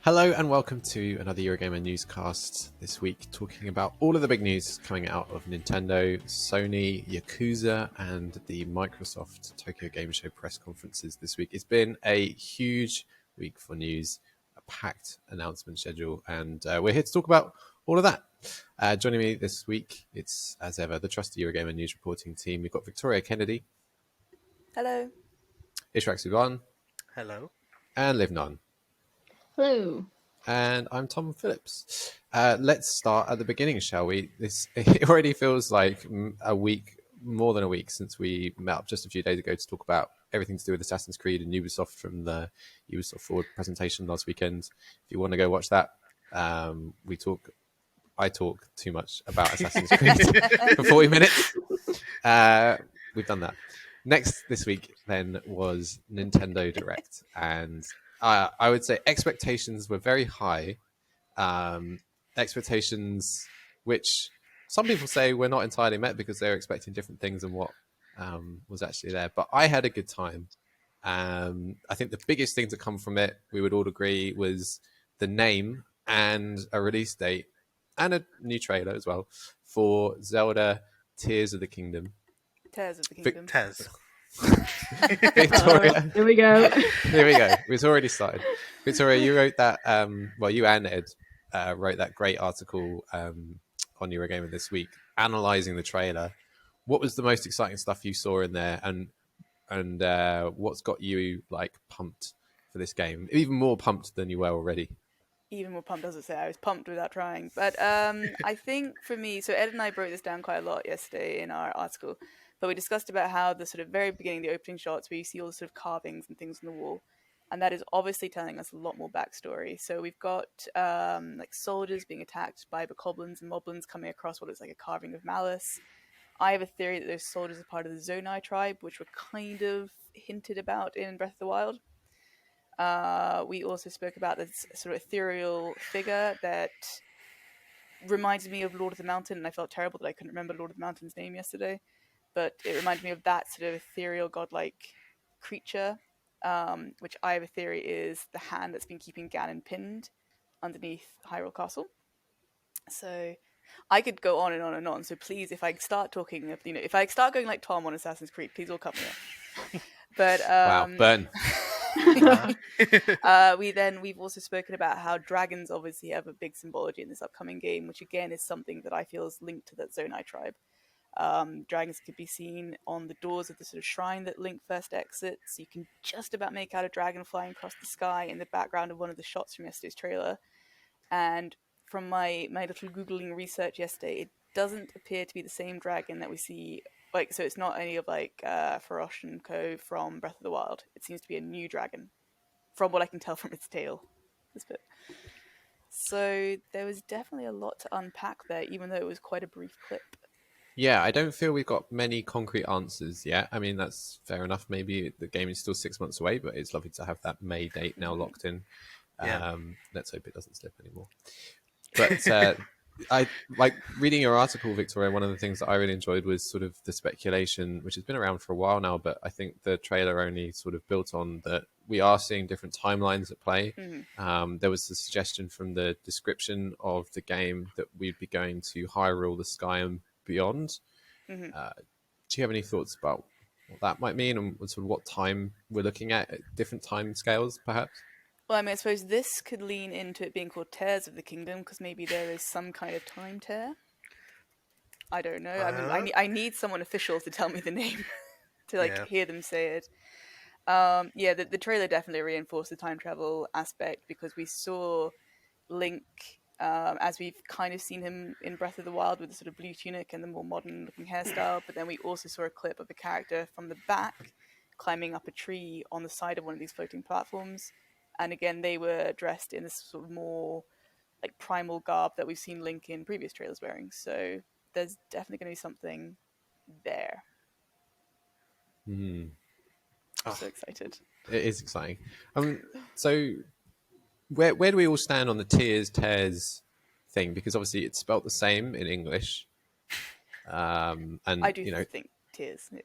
Hello and welcome to another Eurogamer Newscast. This week talking about all of the big news coming out of Nintendo, Sony, Yakuza and the Microsoft Tokyo Game Show press conferences this week. It's been a huge week for news, a packed announcement schedule, and we're here to talk about all of that. Joining me this week, it's as ever the trusty Eurogamer news reporting team. We've got Victoria Kennedy. Hello. Ishrak Sugan. Hello. And Liv Nunn. Hello. And I'm Tom Phillips. Let's start at the beginning, shall we? It already feels like a week, more than a week, since we met up just a few days ago to talk about everything to do with Assassin's Creed and Ubisoft from the Ubisoft Forward presentation last weekend. If you want to go watch that, I talk too much about Assassin's Creed for 40 minutes. We've done that. Next this week then was Nintendo Direct, and I would say expectations were very high. Expectations which some people say were not entirely met because they were expecting different things than what was actually there. But I had a good time. I think the biggest thing to come from it, we would all agree, was the name and a release date and a new trailer as well for Zelda Tears of the Kingdom. Tears of the Kingdom. Victoria. Here we go. Here we go. It's already started. Victoria, you wrote that, you and Ed wrote that great article on Eurogamer this week, analysing the trailer. What was the most exciting stuff you saw in there, and what's got you like pumped for this game? Even more pumped than you were already. Even more pumped, as I say. I was pumped without trying. But I think for me, so Ed and I broke this down quite a lot yesterday in our article, but we discussed about how the sort of very beginning, the opening shots where you see all the sort of carvings and things on the wall, and that is obviously telling us a lot more backstory. So we've got like soldiers being attacked by bokoblins and moblins coming across what looks like a carving of malice. I have a theory that those soldiers are part of the Zonai tribe, which were kind of hinted about in Breath of the Wild. We also spoke about this sort of ethereal figure that reminded me of Lord of the Mountain, and I felt terrible that I couldn't remember Lord of the Mountain's name yesterday, but it reminded me of that sort of ethereal godlike creature, which I have a theory is the hand that's been keeping Ganon pinned underneath Hyrule Castle. So I could go on and on and on, so please, if I start talking, if I start going like Tom on Assassin's Creed, please all cut me off. But wow, burn. We've also spoken about how dragons obviously have a big symbology in this upcoming game, which again is something that I feel is linked to that Zonai tribe. Dragons could be seen on the doors of the sort of shrine that Link first exits. You can just about make out a dragon flying across the sky in the background of one of the shots from yesterday's trailer. And from my little Googling research yesterday, it doesn't appear to be the same dragon that we see. So it's not any of Farosh and Co. from Breath of the Wild. It seems to be a new dragon, from what I can tell from its tail. This bit. So there was definitely a lot to unpack there, even though it was quite a brief clip. Yeah, I don't feel we've got many concrete answers yet. I mean, that's fair enough. Maybe the game is still 6 months away, but it's lovely to have that May date now locked in. Yeah. Let's hope it doesn't slip anymore. But I like reading your article, Victoria. One of the things that I really enjoyed was sort of the speculation, which has been around for a while now, but I think the trailer only sort of built on that. We are seeing different timelines at play. Mm-hmm. There was the suggestion from the description of the game that we'd be going to Hyrule, the Sky, and beyond. Mm-hmm. Do you have any thoughts about what that might mean and sort of what time we're looking at different time scales, perhaps? Well, I mean, I suppose this could lean into it being called Tears of the Kingdom, because maybe there is some kind of time tear. I don't know. I mean, I need someone official to tell me the name to hear them say it. The trailer definitely reinforced the time travel aspect, because we saw Link, as we've kind of seen him in Breath of the Wild with the sort of blue tunic and the more modern looking hairstyle, but then we also saw a clip of a character from the back climbing up a tree on the side of one of these floating platforms. And again, they were dressed in this sort of more like primal garb that we've seen Link in previous trailers wearing. So there's definitely going to be something there. Mm. I'm so excited. It is exciting. So where do we all stand on the tears thing? Because obviously it's spelt the same in English. And I do think tears. Yeah.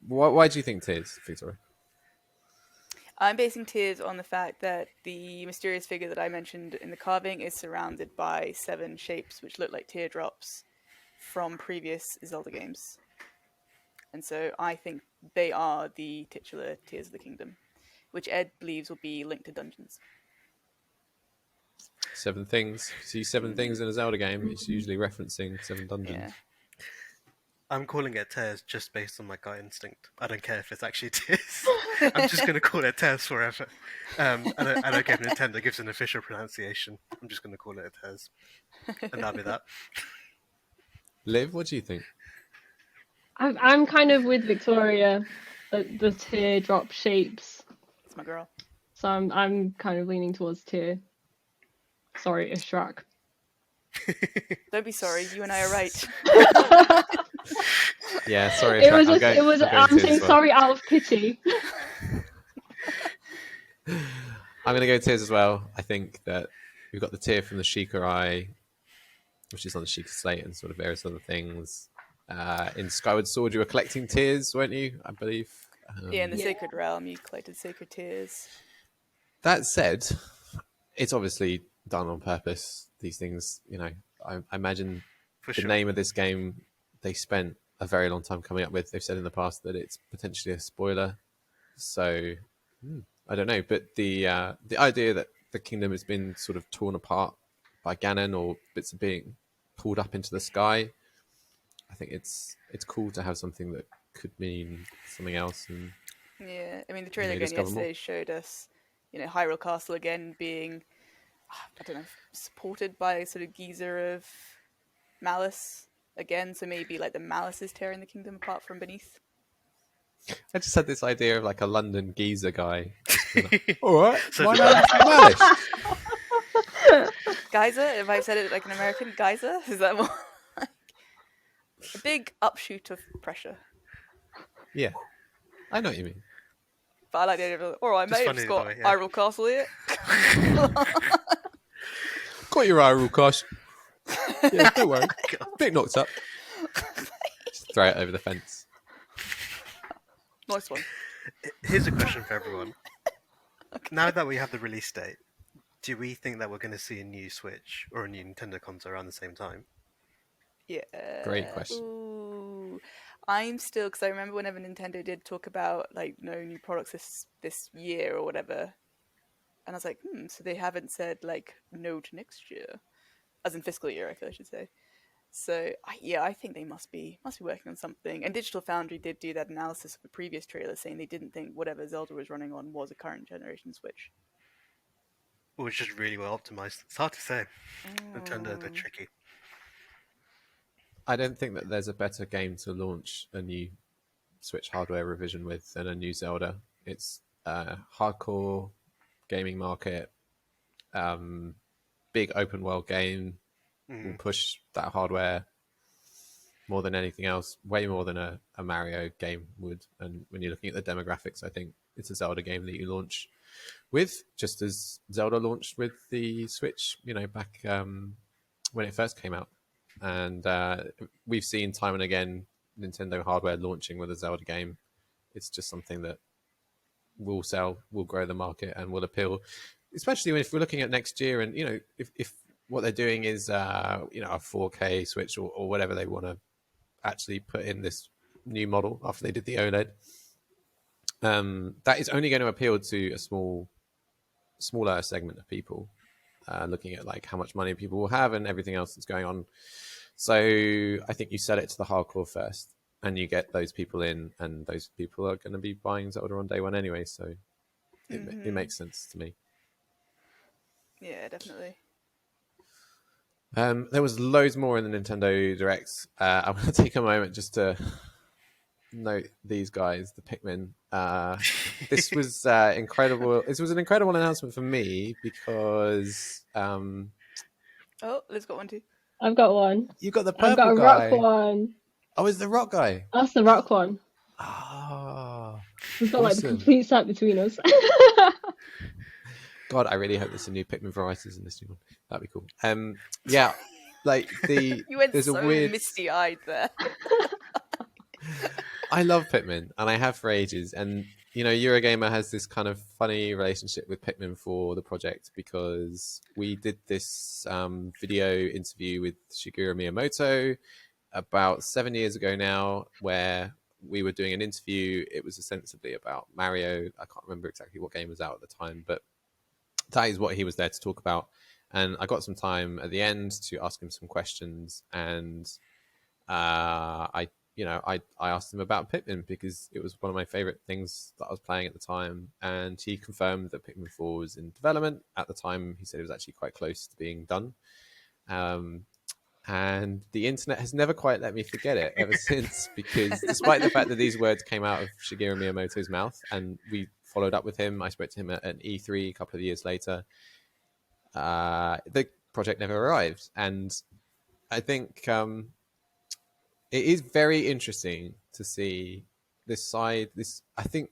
Why do you think Tears, Victoria? I'm basing Tears on the fact that the mysterious figure that I mentioned in the carving is surrounded by 7 shapes which look like teardrops from previous Zelda games. And so I think they are the titular Tears of the Kingdom, which Ed believes will be linked to dungeons. 7 things. See 7 things in a Zelda game. It's usually referencing 7 dungeons. Yeah. I'm calling it Tears just based on my gut instinct. I don't care if it's actually Tears. I'm just going to call it Tears forever. I don't care if Nintendo gives an official pronunciation. I'm just going to call it a Tears. And that'll be that. Liv, what do you think? I'm kind of with Victoria, the teardrop shapes. It's my girl. So I'm kind of leaning towards tear. Sorry, Ishrak. Don't be sorry, you and I are right. Yeah, sorry. I'm saying sorry out of pity. I'm going to go Tears as well. I think that we've got the tear from the Sheikah Eye, which is on the Sheikah Slate and sort of various other things. In Skyward Sword, you were collecting tears, weren't you? I believe. Yeah, in the Sacred Realm, you collected sacred tears. That said, it's obviously done on purpose. These things, I imagine the name of this game they spent a very long time coming up with. They've said in the past that it's potentially a spoiler. So I don't know, but the idea that the kingdom has been sort of torn apart by Ganon or bits of being pulled up into the sky, I think it's cool to have something that could mean something else. And yeah, I mean the trailer again yesterday showed us, Hyrule Castle again being, I don't know, supported by a sort of geyser of malice again. So maybe like the malice is tearing the kingdom apart from beneath. I just had this idea of like a London geezer guy. All right, why not malice? Geyser? If I said it like an American, geyser? Is that more like a big upshoot of pressure? Yeah, I know what you mean. But I like the idea of, all right, mate, I've just got Hyrule Castle here. Got your Hyrule Castle. Yeah, don't worry. Bit knocked up. Just throw it over the fence. Nice one. Here's a question for everyone. Okay. Now that we have the release date, do we think that we're going to see a new Switch or a new Nintendo console around the same time? Yeah. Great question. Ooh. I'm still, because I remember whenever Nintendo did talk about like no new products this year or whatever, and I was like, so they haven't said like no to next year, as in fiscal year, I should say. So I think they must be working on something. And Digital Foundry did do that analysis of the previous trailer, saying they didn't think whatever Zelda was running on was a current generation Switch. Or it's just really well optimized. It's hard to say. Nintendo, they're tricky. I don't think that there's a better game to launch a new Switch hardware revision with than a new Zelda. It's a hardcore gaming market, big open world game. Will push that hardware more than anything else, way more than a Mario game would. And when you're looking at the demographics, I think it's a Zelda game that you launch with, just as Zelda launched with the Switch, back when it first came out. And we've seen time and again Nintendo hardware launching with a Zelda game. It's just something that will sell, will grow the market, and will appeal, especially if we're looking at next year. And if what they're doing is a 4K Switch or whatever they want to actually put in this new model after they did the OLED, that is only going to appeal to a smaller segment of people, looking at like how much money people will have and everything else that's going on. So I think you sell it to the hardcore first, and you get those people in, and those people are going to be buying Zelda on day one anyway. So it makes sense to me. Yeah, definitely. There was loads more in the Nintendo Directs. I want to take a moment just to note these guys, the Pikmin. This was incredible. This was an incredible announcement for me because... Oh, Liv's got one too. I've got one. You got the purple I've got a guy. rock one. Oh, it's the rock guy. That's the rock one. Ah, we've got like the complete set between us. God, I really hope there's some new Pikmin varieties in this new one. That'd be cool. Yeah, like you went there's so a weird misty-eyed there. I love Pikmin, and I have for ages. And Eurogamer has this kind of funny relationship with Pikmin for the project because we did this video interview with Shigeru Miyamoto about 7 years ago now, where we were doing an interview. It was ostensibly about Mario. I can't remember exactly what game was out at the time, but that is what he was there to talk about. And I got some time at the end to ask him some questions, and I asked him about Pikmin because it was one of my favorite things that I was playing at the time, and he confirmed that Pikmin 4 was in development at the time. He said it was actually quite close to being done, and the internet has never quite let me forget it ever since. Because despite the fact that these words came out of Shigeru Miyamoto's mouth, and we followed up with him, I spoke to him at an E3 a couple of years later. The project never arrived, and I think it is very interesting to see this side. I think,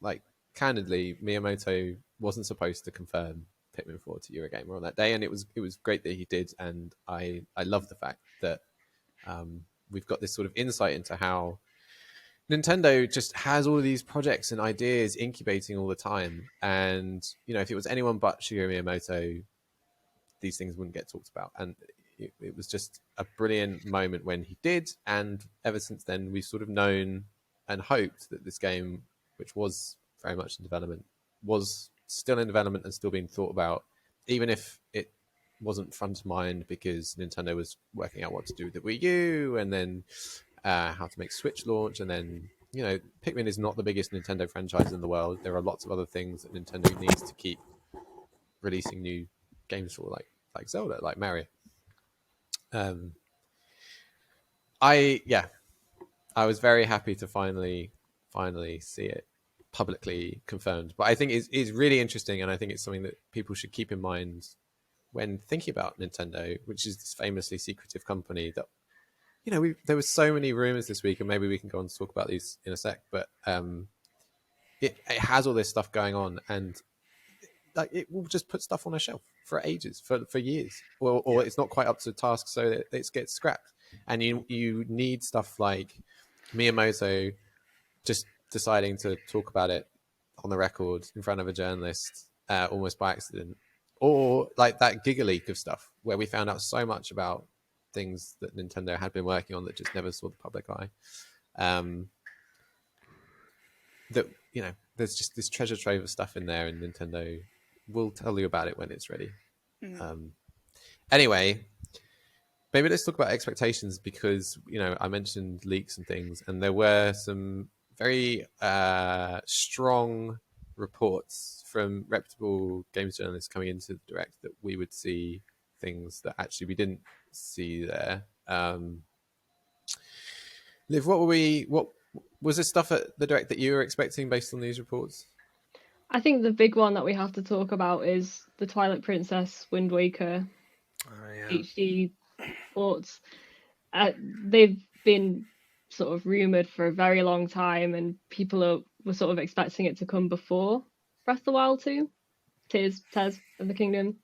like, candidly, Miyamoto wasn't supposed to confirm Pikmin 4 to Eurogamer on that day, and it was great that he did. And I love the fact that we've got this sort of insight into how Nintendo just has all of these projects and ideas incubating all the time. And if it was anyone but Shigeru Miyamoto, these things wouldn't get talked about. And it was just a brilliant moment when he did, and ever since then we've sort of known and hoped that this game, which was very much in development, was still in development and still being thought about, even if it wasn't front of mind, because Nintendo was working out what to do with the Wii U, and then how to make Switch launch, and then Pikmin is not the biggest Nintendo franchise in the world. There are lots of other things that Nintendo needs to keep releasing new games for, like Zelda, like Mario. I was very happy to finally see it publicly confirmed. But I think it's really interesting, and I think it's something that people should keep in mind when thinking about Nintendo, which is this famously secretive company that there were so many rumors this week, and maybe we can go on to talk about these in a sec. But it has all this stuff going on, and like it will just put stuff on a shelf for ages, for years, or it's not quite up to the task, so that it gets scrapped. And you need stuff like Miyamoto just deciding to talk about it on the record in front of a journalist, almost by accident, or like that Giga Leak of stuff where we found out so much about things that Nintendo had been working on that just never saw the public eye. That there's just this treasure trove of stuff in there, and Nintendo will tell you about it when it's ready. Anyway, maybe let's talk about expectations, because I mentioned leaks and things, and there were some very strong reports from reputable games journalists coming into the Direct that we would see things that actually we didn't see there. Liv, what was there stuff at the Direct that you were expecting based on these reports? I think the big one that we have to talk about is the Twilight Princess Wind Waker HD ports. They've been sort of rumored for a very long time, and people were sort of expecting it to come before Breath of the Wild 2, Tears of the Kingdom,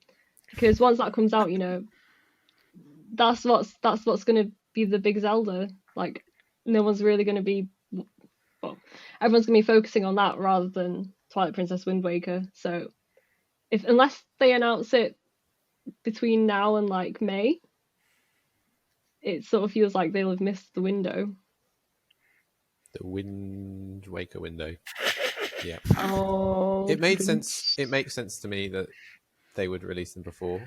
because once that comes out, that's what's going to be the big Zelda. Like, no one's really going to be, well, everyone's going to be focusing on that rather than Twilight Princess Wind Waker. So unless they announce it between now and like May, it sort of feels like they'll have missed the window. The Wind Waker window. Yeah. Oh, it made sense. It makes sense to me that they would release them before,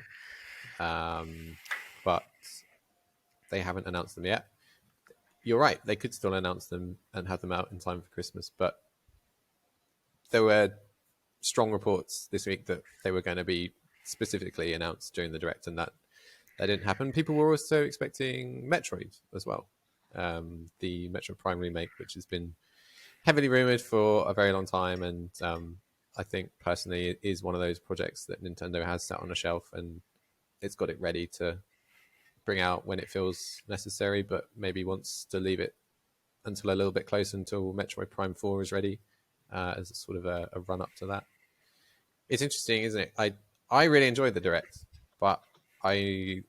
but they haven't announced them yet. You're right. They could still announce them and have them out in time for Christmas, but there were strong reports this week that they were going to be specifically announced during the Direct, and that didn't happen. People were also expecting Metroid as well, the Metroid Prime remake, which has been heavily rumored for a very long time, and I think personally it is one of those projects that Nintendo has sat on a shelf, and it's got it ready to bring out when it feels necessary, but maybe wants to leave it until a little bit closer, until Metroid Prime 4 is ready, as a sort of a run up to that. It's interesting, isn't it? I really enjoyed the Direct, but I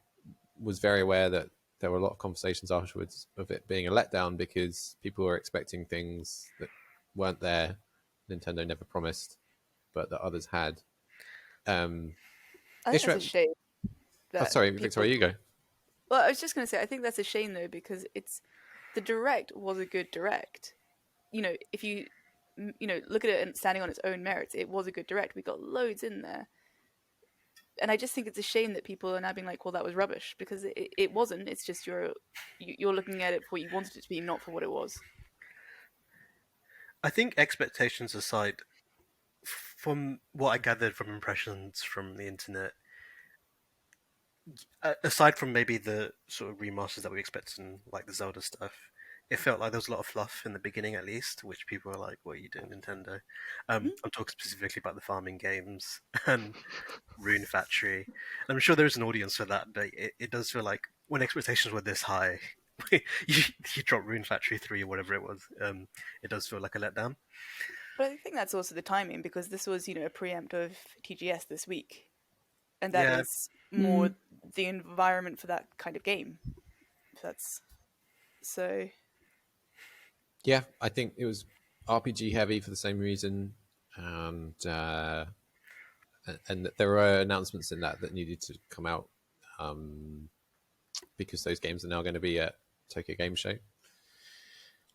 was very aware that there were a lot of conversations afterwards of it being a letdown because people were expecting things that weren't there. Nintendo never promised, but that others had. I think that's a shame. Sorry, Victoria, you go. Well, I was just going to say, I think that's a shame though, because the direct was a good direct. If you look at it and standing on its own merits, it was a good direct. We got loads in there, and I just think it's a shame that people are now being like, "Well, that was rubbish," because it wasn't. It's just you're looking at it for what you wanted it to be, not for what it was. I think, expectations aside, from what I gathered from impressions from the internet, aside from maybe the sort of remasters that we expected in like the Zelda stuff, it felt like there was a lot of fluff in the beginning, at least, which people were like, "What are you doing, Nintendo?" I'm talking specifically about the farming games and Rune Factory. I'm sure there's an audience for that, but it does feel like when expectations were this high, you drop Rune Factory 3 or whatever it was, it does feel like a letdown. But I think that's also the timing, because this was, a preempt of TGS this week. And that is more the environment for that kind of game. Yeah, I think it was RPG heavy for the same reason, and there were announcements in that needed to come out because those games are now going to be at Tokyo Game Show.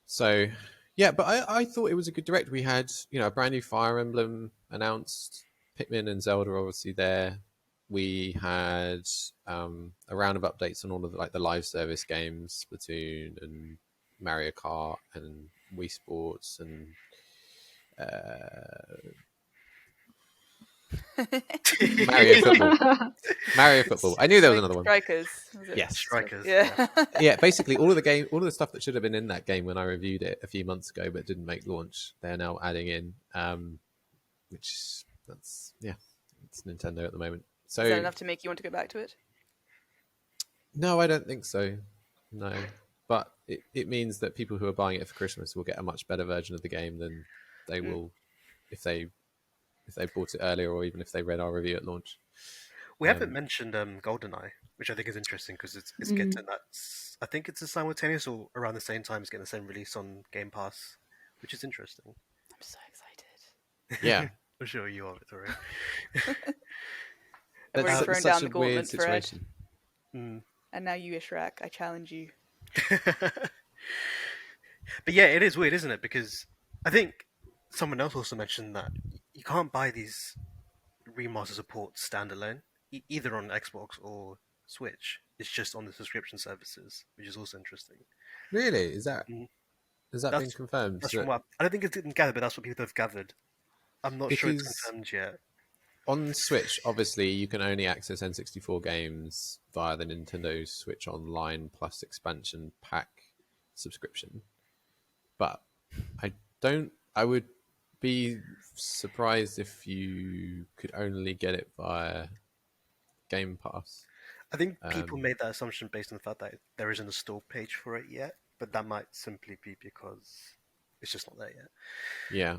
So yeah, but I thought it was a good direct. We had a brand new Fire Emblem announced, Pikmin and Zelda are obviously there. We had a round of updates on all of the live service games, Splatoon and Mario Kart and Wii Sports and Mario Football. I knew there was another one. Strikers. Yes, Strikers. Yeah. Yeah, basically all of the stuff that should have been in that game when I reviewed it a few months ago but didn't make launch, they're now adding in, it's Nintendo at the moment. So is that enough to make you want to go back to it? No, I don't think so. No. But it means that people who are buying it for Christmas will get a much better version of the game than they will if they bought it earlier, or even if they read our review at launch. We haven't mentioned GoldenEye, which I think is interesting because it's getting that. I think it's a simultaneous or around the same time as getting the same release on Game Pass, which is interesting. I'm so excited. Yeah. I'm sure you are, Victoria. I've already thrown down the gauntlet for Ed. Mm. And now you, Ishraq. I challenge you. But yeah, it is weird, isn't it? Because I think someone else also mentioned that you can't buy these remaster supports standalone, either on Xbox or Switch. It's just on the subscription services, which is also interesting. Really? Has that been confirmed? That's from what I don't think it's been gathered, but that's what people have gathered. I'm not sure it's confirmed yet. On Switch, obviously, you can only access N64 games via the Nintendo Switch Online Plus expansion pack subscription. But I would be surprised if you could only get it via Game Pass. I think people made that assumption based on the fact that there isn't a store page for it yet, but that might simply be because it's just not there yet. Yeah.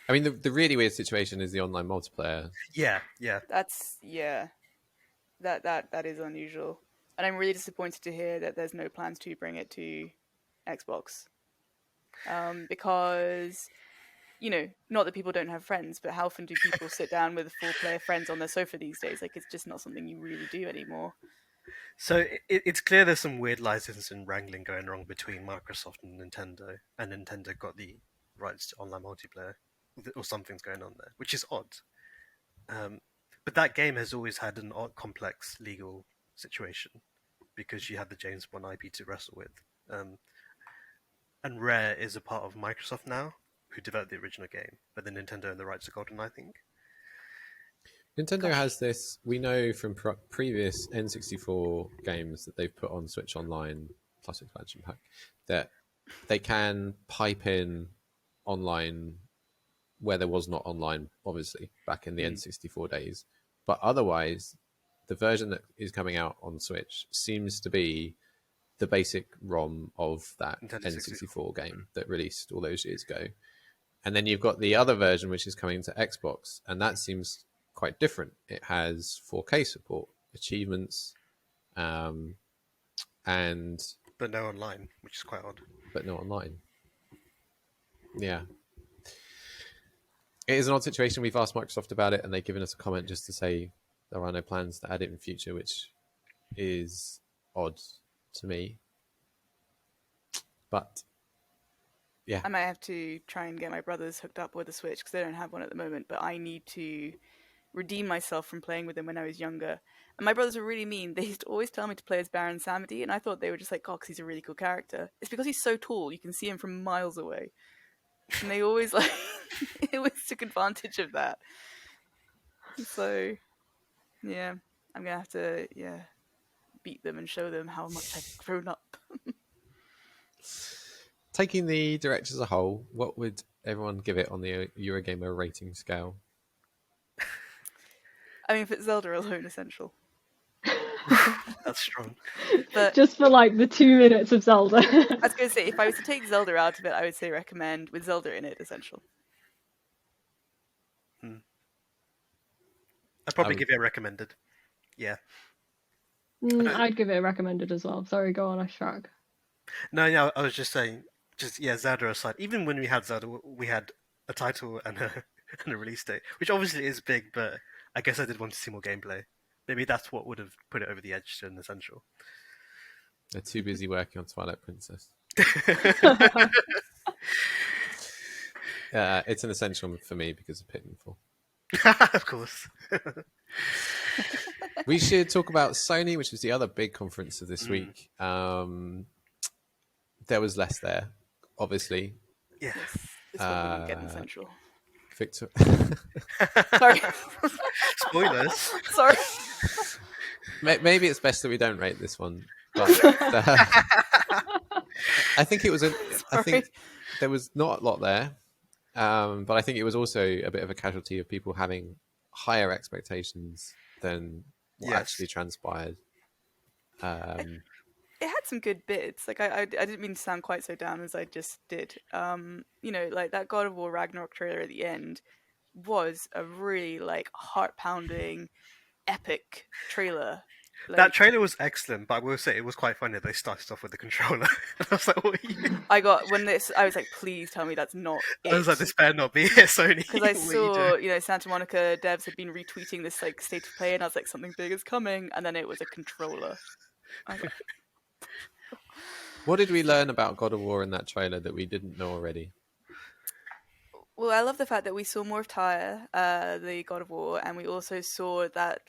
I mean, the really weird situation is the online multiplayer. Yeah. That is unusual, and I'm really disappointed to hear that there's no plans to bring it to Xbox, because not that people don't have friends, but how often do people sit down with 4-player friends on their sofa these days? Like, it's just not something you really do anymore. So it's clear there's some weird licensing wrangling going wrong between Microsoft and Nintendo got the rights to online multiplayer. Or something's going on there, which is odd. But that game has always had an odd, complex legal situation because you have the James Bond IP to wrestle with. And Rare is a part of Microsoft now, who developed the original game, but then Nintendo and the rights to GoldenEye, I think. Nintendo has this, we know from previous N64 games that they've put on Switch Online Plus expansion pack, that they can pipe in online where there was not online, obviously, back in the N64 days. But otherwise, the version that is coming out on Switch seems to be the basic ROM of that N64 game that released all those years ago. And then you've got the other version, which is coming to Xbox, and that seems quite different. It has 4K support, achievements, But no online, which is quite odd. But no online. Yeah. It is an odd situation. We've asked Microsoft about it, and they've given us a comment just to say there are no plans to add it in future, which is odd to me. But yeah, I might have to try and get my brothers hooked up with a Switch because they don't have one at the moment. But I need to redeem myself from playing with them when I was younger. And my brothers were really mean. They used to always tell me to play as Baron Samedi, and I thought they were just like, "Oh, because he's a really cool character." It's because he's so tall, you can see him from miles away, and they always like it always took advantage of that. So yeah, I'm gonna have to beat them and show them how much I've grown up. taking the Direct as a whole, what would everyone give it on the Eurogamer rating scale? I mean, for Zelda alone, essential. That's strong. But just for like the 2 minutes of Zelda. I was going to say, if I was to take Zelda out of it, I would say recommend. With Zelda in it, essential. I'd probably give it a recommended. Yeah. I'd give it a recommended as well. Sorry, go on, Ashrak. No, I was just saying, Zelda aside, even when we had Zelda, we had a title and a release date, which obviously is big, but I guess I did want to see more gameplay. Maybe that's what would have put it over the edge to an essential. They're too busy working on Twilight Princess. It's an essential for me because of Pitfall. Of course. We should talk about Sony, which was the other big conference of this week. There was less there, obviously. Yeah. This one wouldn't get an essential. Victor. Sorry. Spoilers. Sorry. Maybe it's best that we don't rate this one. But I think it was I think there was not a lot there, but I think it was also a bit of a casualty of people having higher expectations than what actually transpired. It had some good bits. Like I didn't mean to sound quite so down as I just did. Like that God of War Ragnarok trailer at the end was a really like heart-pounding, epic trailer. Like, that trailer was excellent, but I will say it was quite funny that they started off with the controller. I was like, what are you? I was like, please tell me that's not it. I was like, this better not be it, Sony. Because I saw, Santa Monica devs had been retweeting this like state of play, and I was like, something big is coming, and then it was a controller. I was like, what did we learn about God of War in that trailer that we didn't know already? well, I love the fact that we saw more of Tyre, the God of War, and we also saw that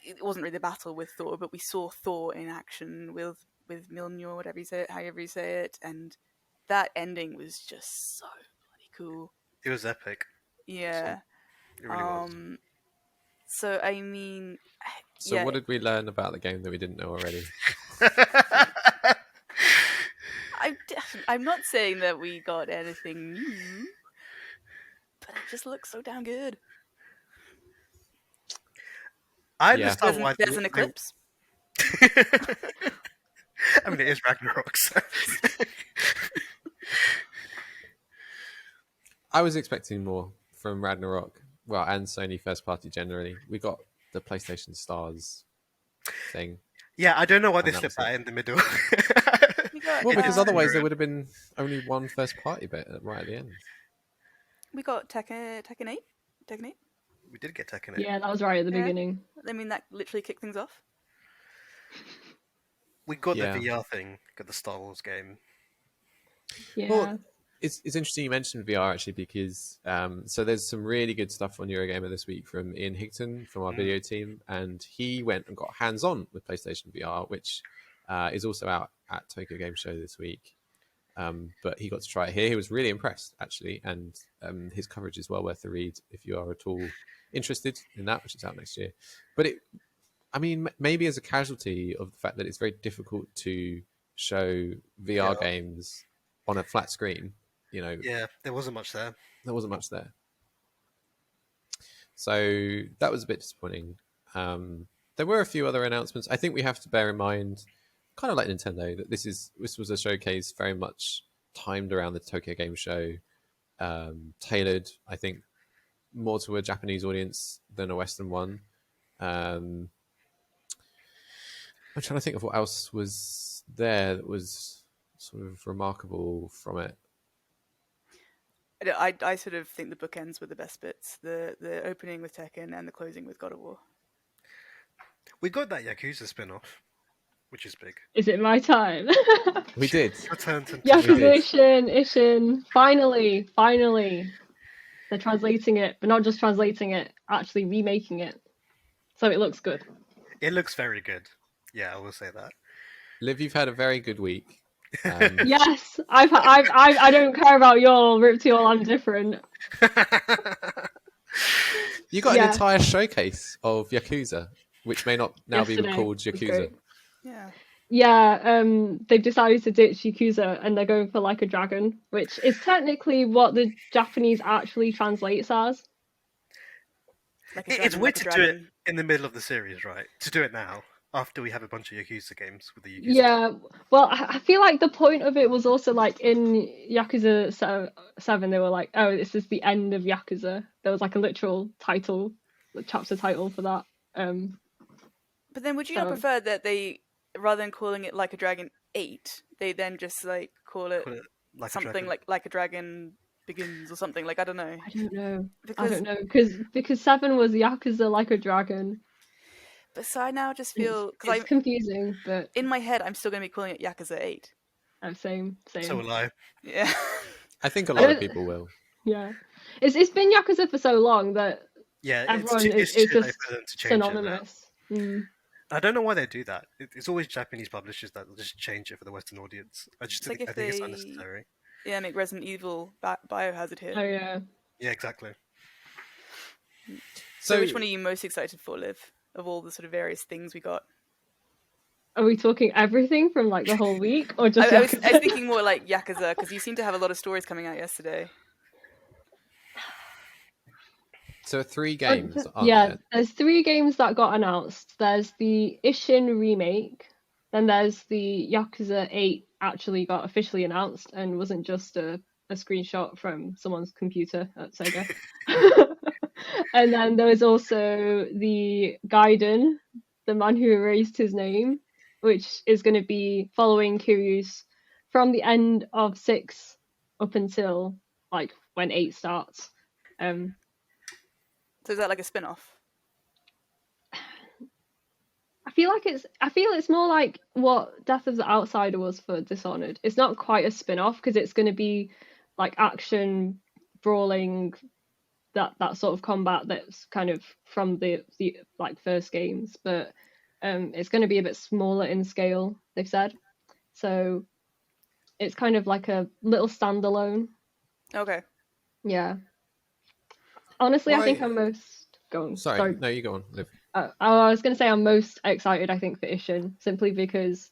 it wasn't really the battle with Thor, but we saw Thor in action with Mjolnir, whatever you say it, however you say it, and that ending was just so bloody cool. It was epic. Yeah. It really was. So I mean, so what did we learn about the game that we didn't know already? I'm not saying that we got anything new, but it just looks so damn good. I understand why there's an eclipse. I mean, it is Ragnarok. So. I was expecting more from Ragnarok, and Sony first party generally. We got the PlayStation Stars thing. Yeah, I don't know why they slipped that in the middle. Well, because otherwise there would have been only one first party bit right at the end. We got Tekken 8. We did get Tekken 8. Yeah, that was right at the beginning. I mean, that literally kicked things off. We got the VR thing, got the Star Wars game. Yeah. Well, it's interesting you mentioned VR actually because so there's some really good stuff on Eurogamer this week from Ian Higton from our video team, and he went and got hands-on with PlayStation VR, which is also out at Tokyo Game Show this week. But he got to try it here. He was really impressed actually, and his coverage is well worth the read if you are at all interested in that, which is out next year. But maybe as a casualty of the fact that it's very difficult to show VR games on a flat screen. Yeah, there wasn't much there. So that was a bit disappointing. There were a few other announcements. I think we have to bear in mind, kind of like Nintendo, that this was a showcase very much timed around the Tokyo Game Show, tailored, I think, more to a Japanese audience than a Western one. I'm trying to think of what else was there that was sort of remarkable from it. I sort of think the bookends were the best bits. The opening with Tekken and the closing with God of War. We got that Yakuza spin-off, which is big. Is it my time? We did. Your turn to Yakuza Ishin. Finally. They're translating it, but not just translating it, actually remaking it. So it looks good. It looks very good. Yeah, I will say that. Liv, you've had a very good week. Yes, I don't care about your Rip to All, I'm different. You got an entire showcase of Yakuza, which may not now be called Yakuza. Yeah. Yeah, they've decided to ditch Yakuza and they're going for Like a Dragon, which is technically what the Japanese actually translates as. It's weird to do it in the middle of the series, right? To do it now, after we have a bunch of Yakuza games with the Yakuza. Yeah, well, I feel like the point of it was also like in Yakuza 7, they were like, oh, this is the end of Yakuza. There was like a literal title, chapter title for that. But then would you not prefer that they, rather than calling it Like a Dragon 8, they then just like call it like something like a Dragon Begins or something? Like, I don't know. I don't know because 7 was Yakuza Like a Dragon. But so I now just feel it's confusing, but in my head I'm still going to be calling it Yakuza 8. Oh, same. So will I. Yeah. I think a lot of people will. Yeah, it's been Yakuza for so long that everyone is just synonymous. I don't know why they do that. It's always Japanese publishers that will just change it for the Western audience. I think it's unnecessary. Yeah, make Resident Evil Biohazard hit. Oh yeah. Yeah, exactly. So which one are you most excited for, Liv? Of all the sort of various things we got? Are we talking everything from like the whole week, or just? I was thinking more like Yakuza, because you seem to have a lot of stories coming out yesterday. So 3 games. There's 3 games that got announced. There's the Ishin remake, then there's the Yakuza 8 actually got officially announced and wasn't just a screenshot from someone's computer at Sega. And then there was also the Gaiden, the man who erased his name, which is going to be following Kiryu's from the end of 6 up until like when 8 starts. So is that like a spin-off? I feel it's more like what Death of the Outsider was for Dishonored. It's not quite a spin-off because it's going to be like action, brawling, that sort of combat that's kind of from the like first games, but it's going to be a bit smaller in scale, they've said. So it's kind of like a little standalone. Okay. Yeah. Honestly, I think I'm most going. Sorry, no, you go on, Liv. I was going to say I'm most excited, I think, for Ishin, simply because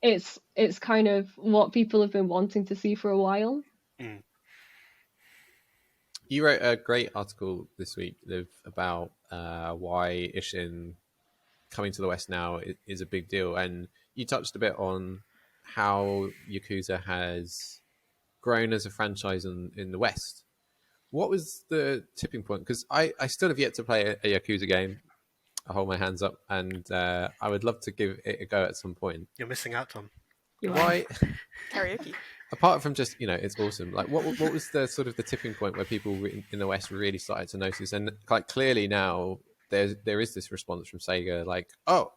it's kind of what people have been wanting to see for a while. You wrote a great article this week, Liv, about why Ishin coming to the West now is a big deal, and you touched a bit on how Yakuza has grown as a franchise in the West. What was the tipping point? Because I still have yet to play a Yakuza game. I hold my hands up, and I would love to give it a go at some point. You're missing out, Tom. Why? Karaoke. Apart from just, it's awesome. Like, what was the sort of the tipping point where people in the West really started to notice? And like clearly now there is this response from Sega, like, oh,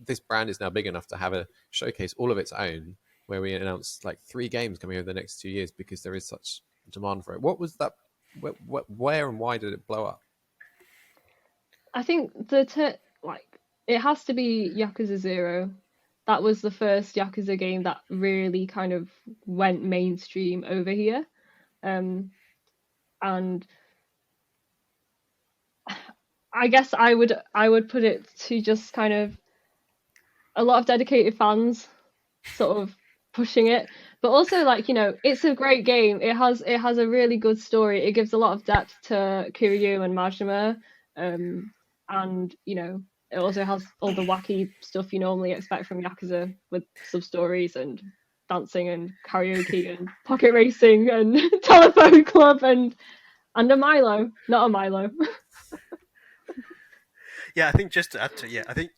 this brand is now big enough to have a showcase all of its own, where we announced like 3 games coming over the next 2 years because there is such demand for it. What was that? Where and why did it blow up? I think it has to be Yakuza 0. That was the first Yakuza game that really kind of went mainstream over here. And I guess I would put it to just kind of a lot of dedicated fans sort of pushing it, but also like, it's a great game. It has a really good story. It gives a lot of depth to Kiryu and Majima, and it also has all the wacky stuff you normally expect from Yakuza, with sub-stories and dancing and karaoke and pocket racing and telephone club and a Milo, not a Milo. Yeah, I think just to add to I think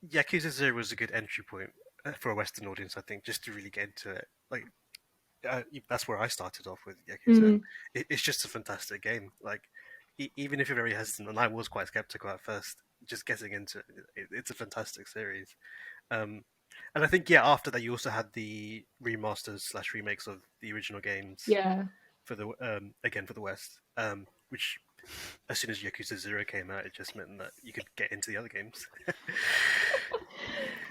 Yakuza 0 was a good entry point for a Western audience, I think, just to really get into it. Like, that's where I started off with Yakuza. And it's just a fantastic game. Like, even if you're very hesitant, and I was quite skeptical at first, just getting into it, it's a fantastic series. And I think, after that, you also had the remasters/remakes of the original games. Yeah. For the again for the West, which as soon as Yakuza 0 came out, it just meant that you could get into the other games.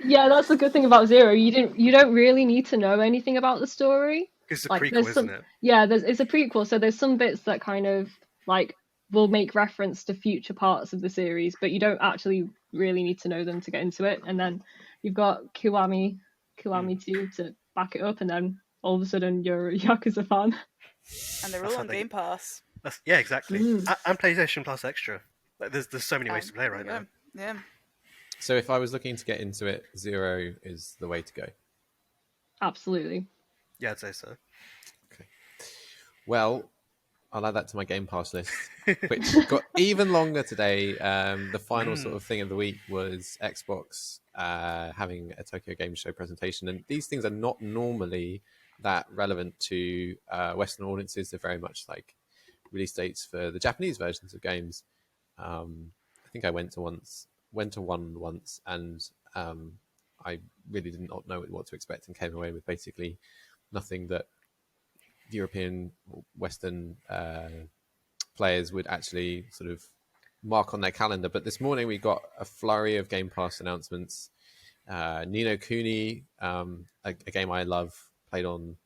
Yeah, that's the good thing about Zero. You don't really need to know anything about the story. It's a Like, prequel, isn't it? Yeah, it's a prequel, so there's some bits that kind of like will make reference to future parts of the series, but you don't actually really need to know them to get into it. And then you've got Kiwami 2 to back it up, and then all of a sudden you're a Yakuza fan. And they're all on Game Pass. Yeah, exactly. And PlayStation Plus Extra. Like, there's so many ways to play right now. Yeah. So if I was looking to get into it, 0 is the way to go. Absolutely. Yeah, I'd say so. Okay. Well, I'll add that to my Game Pass list, which got even longer today. The final sort of thing of the week was Xbox having a Tokyo Game Show presentation. And these things are not normally that relevant to Western audiences. They're very much like release dates for the Japanese versions of games. I think I went to one once, and I really did not know what to expect and came away with basically nothing that European Western players would actually sort of mark on their calendar. But this morning we got a flurry of Game Pass announcements. Ni no Kuni, a game I love, played on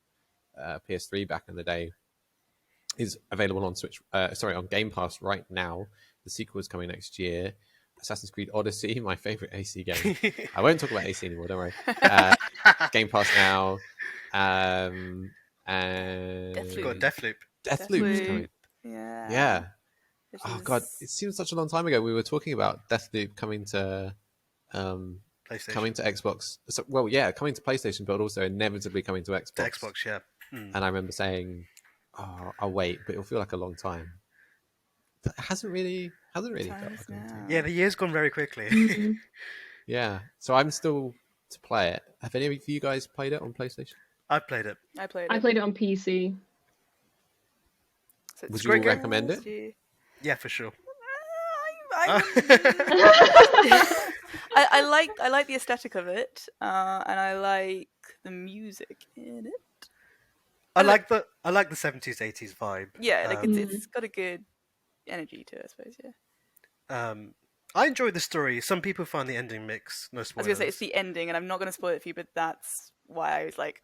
PS3 back in the day, is available on on Game Pass right now. The sequel is coming next year. Assassin's Creed Odyssey, my favorite AC game. I won't talk about AC anymore, don't worry. Game Pass now. And You've got Deathloop. Deathloop's coming. Yeah. Oh god, it seems such a long time ago. We were talking about Deathloop coming to PlayStation. coming to Xbox. So, coming to PlayStation, but also inevitably coming to Xbox. To Xbox, yeah. And I remember saying, "Oh, I'll wait, but it'll feel like a long time." But it hasn't really felt like a long time. Yeah, the year's gone very quickly. Yeah, so I'm still to play it. Have any of you guys played it on PlayStation? I've played it. I played it on PC. So would you all recommend it? Yeah, for sure. I like the aesthetic of it, and I like the music in it. I like the 70s 80s vibe. Yeah, like it's got a good energy to it, I suppose. Yeah. I enjoy the story. Some people find the ending mixed. No spoilers. I was gonna say it's the ending, and I'm not gonna spoil it for you, but that's why I was like.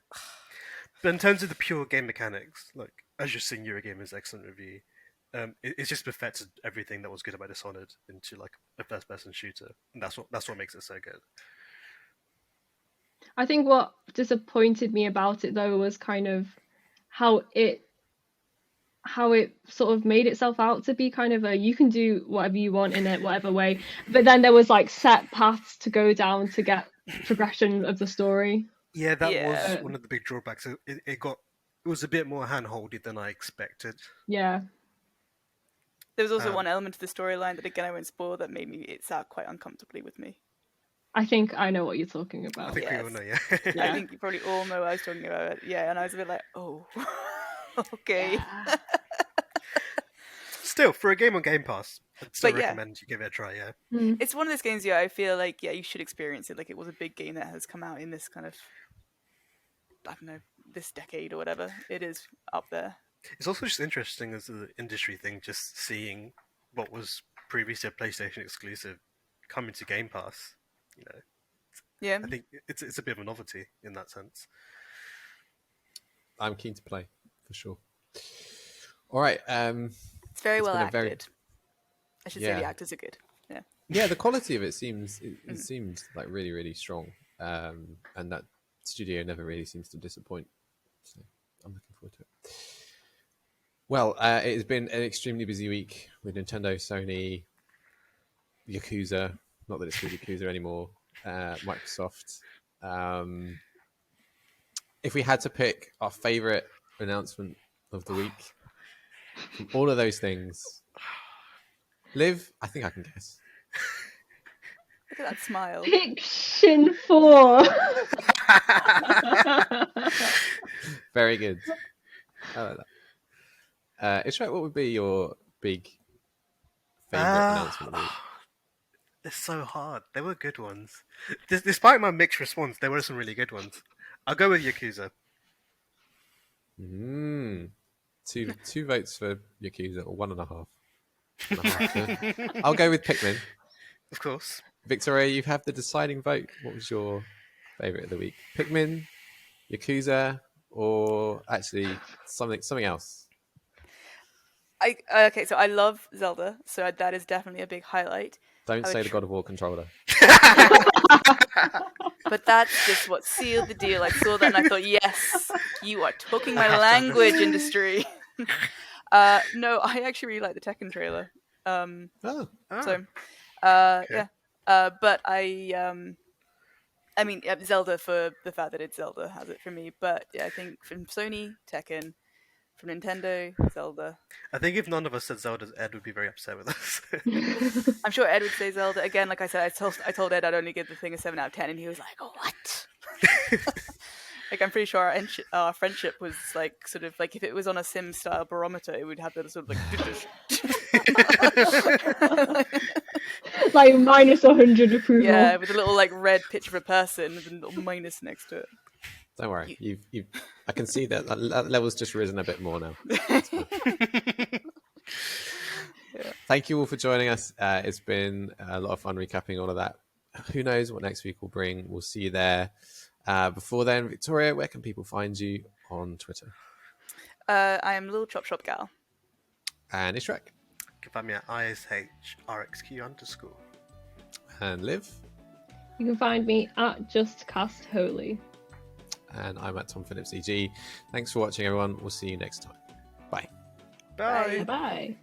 But in terms of the pure game mechanics, like as you're seeing Eurogamer's excellent review, it's just perfected everything that was good about Dishonored into like a first-person shooter, and that's what makes it so good. I think what disappointed me about it though was kind of how it sort of made itself out to be kind of you can do whatever you want in it, whatever way, but then there was like set paths to go down to get progression of the story. Yeah, that was one of the big drawbacks. It was a bit more hand-holdy than I expected. Yeah. There was also one element to the storyline that, again, I won't spoil, that made it sat quite uncomfortably with me. I think I know what you're talking about. I think we all know, yeah. I think you probably all know what I was talking about. Yeah, and I was a bit like, oh, okay. Yeah. Still, for a game on Game Pass, I'd still recommend you give it a try, yeah. It's one of those games, I feel like, you should experience it. Like, it was a big game that has come out in this kind of, I don't know, this decade or whatever. It is up there. It's also just interesting as an industry thing, just seeing what was previously a PlayStation exclusive coming to Game Pass. Yeah. I think it's a bit of a novelty in that sense. I'm keen to play for sure. All right. It's very well acted. I should say the actors are good. Yeah. Yeah, the quality of it seems like really, really strong, and that studio never really seems to disappoint. So I'm looking forward to it. Well, it has been an extremely busy week with Nintendo, Sony, Yakuza. Not that it's called Yakuza anymore. Microsoft. If we had to pick our favorite announcement of the week from all of those things, Liv, I think I can guess. Look at that smile. Fiction 4. Very good. I like that. Ishrak, what would be your big favourite announcement of the week? It's so hard. They were good ones. Despite my mixed response, there were some really good ones. I'll go with Yakuza. Two votes for Yakuza, or 1.5. I'll go with Pikmin. Of course. Victoria, you have the deciding vote. What was your favourite of the week? Pikmin, Yakuza, or actually something else? Okay, so I love Zelda, so that is definitely a big highlight. Don't say the God of War controller. But that's just what sealed the deal. I saw that and I thought, yes, you are talking my language, industry. No, I actually really like the Tekken trailer. Oh. So, Okay. yeah. But I mean, Zelda for the fact that it's Zelda has it for me. But yeah, I think from Sony, Tekken. From Nintendo, Zelda. I think if none of us said Zelda, Ed would be very upset with us. I'm sure Ed would say Zelda. Again, like I said, I told Ed I'd only give the thing a 7 out of 10, and he was like, "Oh, what?" Like, I'm pretty sure our friendship was like sort of like if it was on a Sim style barometer, it would have that sort of like like minus 100 approval. yeah, with a little like red picture of a person with a little minus next to it. Don't worry, you've. I can see that level's just risen a bit more now. Yeah. Thank you all for joining us. It's been a lot of fun recapping all of that. Who knows what next week will bring? We'll see you there. Before then, Victoria, where can people find you on Twitter? I am Little Chop Shop Gal. And Ishrak. You can find me at ISHRXQ_. And Liv. You can find me at JustCastHoly. And I'm at Tom Phillips EG. Thanks for watching, everyone. We'll see you next time. Bye. Bye. Bye.